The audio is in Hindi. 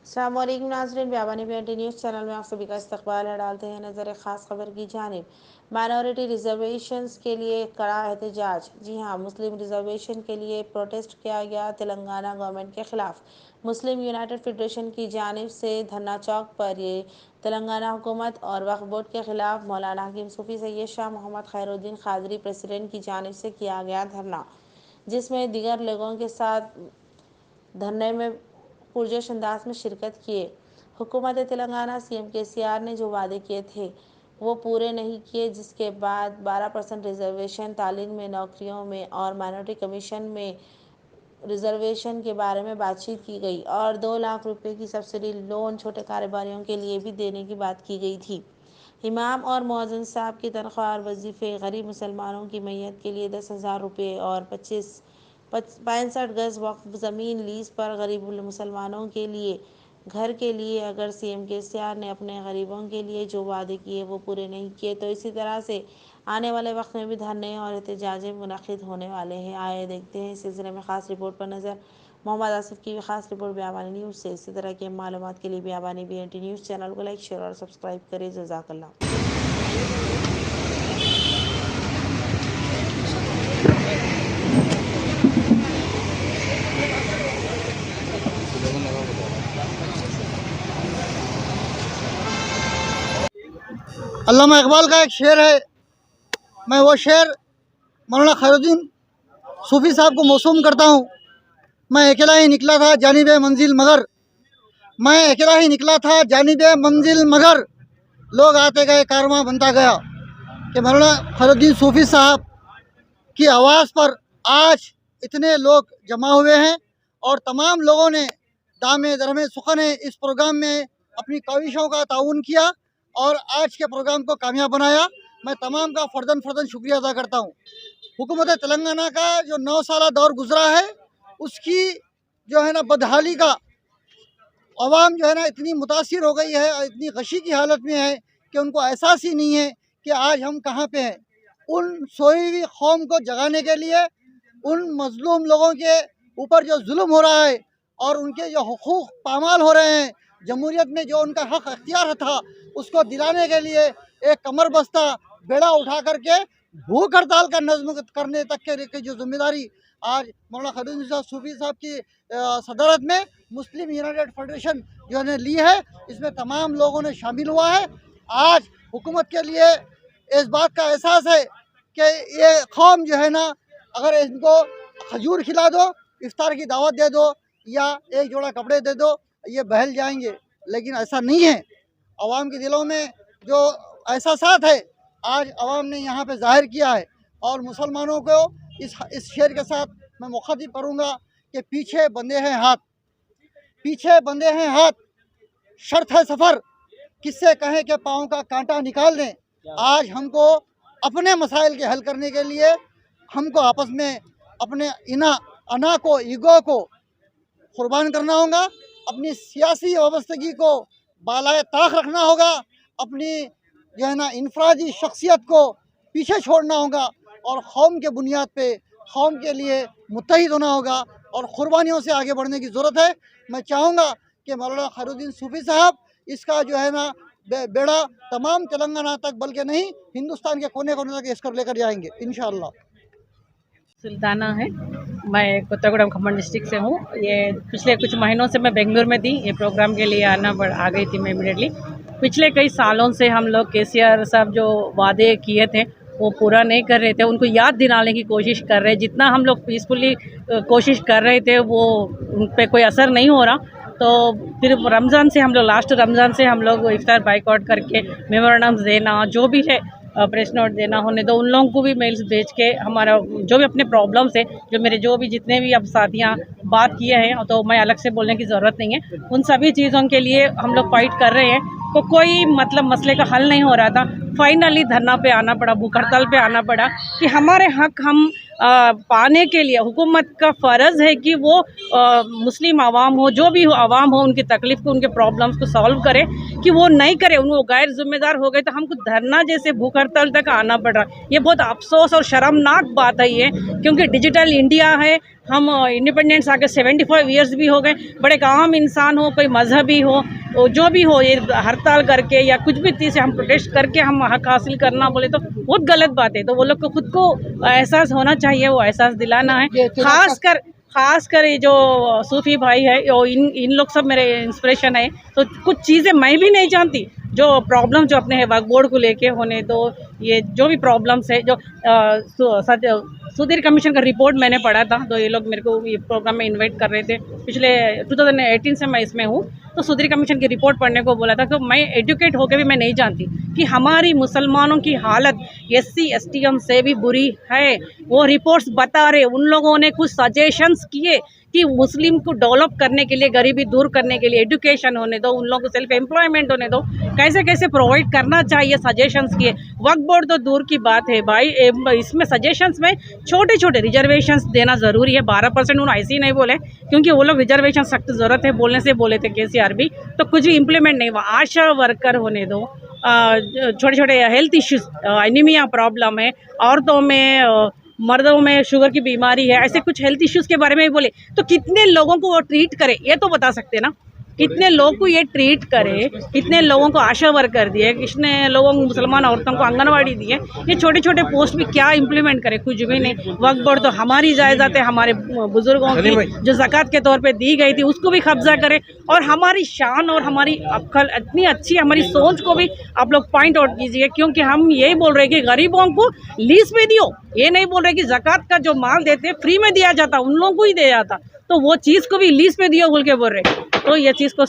अस्सलाम वालेकुम नाज़रीन, बयाबानी PNT न्यूज़ चैनल में आप सभी का इस्तकबाल है। डालते हैं नज़र एक ख़ास खबर की जानिब। माइनॉरिटी रिजर्वेशंस के लिए कड़ा एहतजाज। जी हाँ, मुस्लिम रिजर्वेशन के लिए प्रोटेस्ट किया गया तेलंगाना गवर्नमेंट के ख़िलाफ़। मुस्लिम यूनाइटेड फेडरेशन की जानिब से धरना चौक पर ये तेलंगाना हुकूमत और वक्फ बोर्ड के ख़िलाफ़ मौलाना हकीम सूफ़ी सैयद शाह मोहम्मद खैरुद्दीन क़ादरी प्रेसिडेंट की जानिब से किया गया धरना, जिसमें दीगर लोगों के साथ धरने में पुरजोश अंदाज में शिरकत किए। हुकूमत तेलंगाना CM KCR ने जो वादे किए थे वो पूरे नहीं किए, जिसके बाद 12% रिजर्वेशन, तालीम में, नौकरियों में और माइनॉरिटी कमीशन में रिजर्वेशन के बारे में बातचीत की गई और 2 लाख रुपए की सब्सिडी लोन छोटे कारोबारियों के लिए भी देने की बात की गई थी। इमाम और मुअज्जिन साहब की तनख्वाह और वजीफ़े, गरीब मुसलमानों की मैयत के लिए 10,000 रुपये और 65 गज़ वक्फ ज़मीन लीज़ पर गरीब मुसलमानों के लिए घर के लिए। अगर CM KCR ने अपने गरीबों के लिए जो वादे किए वो पूरे नहीं किए तो इसी तरह से आने वाले वक्त में भी धरने और एहतजाजें मुनक़िद होने वाले हैं। आए देखते हैं इस सिलसिले में ख़ास रिपोर्ट पर नज़र। मोहम्मद आसिफ की ख़ास रिपोर्ट बयाबानी न्यूज़ से। इसी तरह की मालूमात के लिए बयाबानी BNT न्यूज़ चैनल को लाइक, शेयर और सब्सक्राइब करें। जज़ाकल्लाह। अल्लामा इकबाल का एक शेर है, मैं वो शेर मौलाना खैरुद्दीन सूफ़ी साहब को मौसूम करता हूँ। मैं अकेला ही निकला था जानिबे मंजिल मगर, मैं अकेला ही निकला था जानिबे मंजिल मगर, लोग आते गए कारवां बनता गया। कि मौलाना खैरुद्दीन सूफ़ी साहब की आवाज़ पर आज इतने लोग जमा हुए हैं और तमाम लोगों ने दामे दरमे सुखने इस प्रोग्राम में अपनी काविशों का ताउन किया और आज के प्रोग्राम को कामयाब बनाया। मैं तमाम का फ़र्दन शुक्रिया अदा करता हूँ। हुकूमत तेलंगाना का जो 9 साल दौर गुजरा है उसकी जो है ना बदहाली का अवाम जो है ना इतनी मुतासिर हो गई है और इतनी गशी की हालत में है कि उनको एहसास ही नहीं है कि आज हम कहाँ पे हैं। उन सोई हुई कौम को जगाने के लिए, उन मजलूम लोगों के ऊपर जो जुल्म हो रहा है और उनके जो हुकूक पामाल हो रहे हैं, जमहूरियत में जो उनका हक अख्तियार था उसको दिलाने के लिए एक कमर बस्ता बेड़ा उठा करके भूख हड़ताल का नज़्म करने तक के जो जिम्मेदारी आज मौलाना खैरुद्दीन साहब सूफ़ी साहब की सदारत में मुस्लिम यूनाइटेड फेडरेशन जो ने ली है, इसमें तमाम लोगों ने शामिल हुआ है। आज हुकूमत के लिए इस बात का एहसास है कि ये कौम जो है ना, अगर इनको खजूर खिला दो, इफ्तार की दावत दे दो या एक जोड़ा कपड़े दे दो, ये बहल जाएंगे, लेकिन ऐसा नहीं है। अवाम के दिलों में जो एहसासात है आज अवाम ने यहाँ पे जाहिर किया है और मुसलमानों को इस शेर के साथ मैं मुखातिब करूँगा कि पीछे बंधे हैं हाथ, पीछे बंधे हैं हाथ, शर्त है सफ़र, किससे कहें कि पाँव का कांटा निकाल दें। आज हमको अपने मसाइल के हल करने के लिए हमको आपस में अपने अना को, ईगो को कुर्बान करना होगा, अपनी सियासी वाबस्तगी को बालाए ताक रखना होगा, अपनी जो है ना इनफरादी शख्सियत को पीछे छोड़ना होगा और कौम के बुनियाद पे कौम के लिए मुत्तहिद होना होगा और क़ुरबानियों से आगे बढ़ने की ज़रूरत है। मैं चाहूँगा कि मौलाना खैरुद्दीन सूफ़ी साहब इसका जो है ना बेड़ा तमाम तेलंगाना तक बल्कि नहीं हिंदुस्तान के कोने कोने तक इसकर लेकर जाएंगे इंशाअल्लाह। सुल्ताना है, मैं कोत्तागुड़म खम्मम डिस्ट्रिक्ट से हूँ। ये पिछले कुछ महीनों से मैं बेंगलुरु में थी, ये प्रोग्राम के लिए आ गई थी मैं इमीडिएटली। पिछले कई सालों से हम लोग KCR साहब जो वादे किए थे वो पूरा नहीं कर रहे थे, उनको याद दिलाने की कोशिश कर रहे। जितना हम लोग पीसफुली कोशिश कर रहे थे वो उन पर कोई असर नहीं हो रहा। तो फिर रमज़ान से हम लोग लास्ट रमज़ान से हम लोग इफ्तार बाइकआउट करके मेमोरेंडम्स देना, जो भी है प्रेस नोट देना होने दो, उन लोगों को भी मेल्स भेज के हमारा जो भी अपने प्रॉब्लम्स है, जो मेरे जो भी जितने भी अब साथियाँ बात किए हैं, तो मैं अलग से बोलने की ज़रूरत नहीं है। उन सभी चीज़ों के लिए हम लोग फाइट कर रहे हैं को कोई मतलब मसले का हल नहीं हो रहा था। फाइनली धरना पे आना पड़ा, भूख हड़ताल पे आना पड़ा कि हमारे हक हम पाने के लिए हुकूमत का फ़र्ज़ है कि वो मुस्लिम आवाम हो, जो भी हो आवाम हो, उनकी तकलीफ़ को, उनके प्रॉब्लम्स को सॉल्व करे। कि वो नहीं करे, वो गैर जिम्मेदार हो गए तो हमको धरना जैसे भूख हड़ताल तक आना पड़ रहा। ये बहुत अफसोस और शर्मनाक बात है ये, क्योंकि डिजिटल इंडिया है, हम इंडिपेंडेंस आके 75 ईयर्स भी हो गए। बड़े आम इंसान हो, कोई मजहबी हो, जो भी हो, ये हड़ताल करके या कुछ भी चीज़ से हम प्रोटेस्ट करके हम हक हासिल करना बोले तो बहुत गलत बात है। तो वो लोग को खुद को एहसास होना चाहिए, वो एहसास दिलाना है। खासकर ये जो सूफी भाई है, इन लोग सब मेरे इंस्पिरेशन है। तो कुछ चीज़ें मैं भी नहीं जानती, जो प्रॉब्लम जो अपने वक्फ बोर्ड को लेके होने, तो ये जो भी प्रॉब्लम्स है, जो सुधीर कमीशन का रिपोर्ट मैंने पढ़ा था, तो ये लोग मेरे को ये प्रोग्राम में इनवाइट कर रहे थे। पिछले 2018 से मैं इसमें हूँ, तो सुधीर कमीशन की रिपोर्ट पढ़ने को बोला था। तो मैं एजुकेट होकर भी मैं नहीं जानती कि हमारी मुसलमानों की हालत SC ST से भी बुरी है। वो रिपोर्ट्स बता रहे, उन लोगों ने कुछ सजेशंस किए कि मुस्लिम को डेवलप करने के लिए, गरीबी दूर करने के लिए एजुकेशन होने दो, उन लोगों को सेल्फ एम्प्लॉयमेंट होने दो, कैसे कैसे प्रोवाइड करना चाहिए, सजेशंस किए। वक्फ बोर्ड तो दूर की बात है भाई, इसमें सजेशंस में छोटे छोटे रिजर्वेशंस देना ज़रूरी है। 12% उन्होंने ऐसे ही नहीं बोले, क्योंकि वो लोग रिजर्वेशन सख्त ज़रूरत है बोलने से बोले थे KCR भी, तो कुछ भी इम्प्लीमेंट नहीं हुआ। आशा वर्कर होने दो, छोटे छोटे हेल्थ इश्यूज, एनीमिया प्रॉब्लम है औरतों में, मर्दों में शुगर की बीमारी है, ऐसे कुछ हेल्थ इश्यूज़ के बारे में भी बोले। तो कितने लोगों को वो ट्रीट करे, ये तो बता सकते ना। कितने लोगों को ये ट्रीट करे, कितने लोगों को आशा वर्कर दिए, कितने लोगों को, मुसलमान औरतों को आंगनवाड़ी दिए। ये छोटे छोटे पोस्ट भी क्या इम्प्लीमेंट करे, कुछ भी नहीं। वक्फ बोर्ड तो हमारी जायदाद है, हमारे बुजुर्गों की जो ज़कात के तौर पे दी गई थी उसको भी कब्जा करे, और हमारी शान और हमारी अक्ल, इतनी अच्छी हमारी सोच को भी आप लोग पॉइंट आउट कीजिए। क्योंकि हम यही बोल रहे हैं कि गरीबों को लीज पे दियो, ये नहीं बोल रहे कि ज़कात का जो माल देते फ्री में दिया जाता, उन लोगों को ही दिया जाता, तो वो चीज़ को भी लीज पे दियो बोल के बोल रहे। तो ये चीज़ को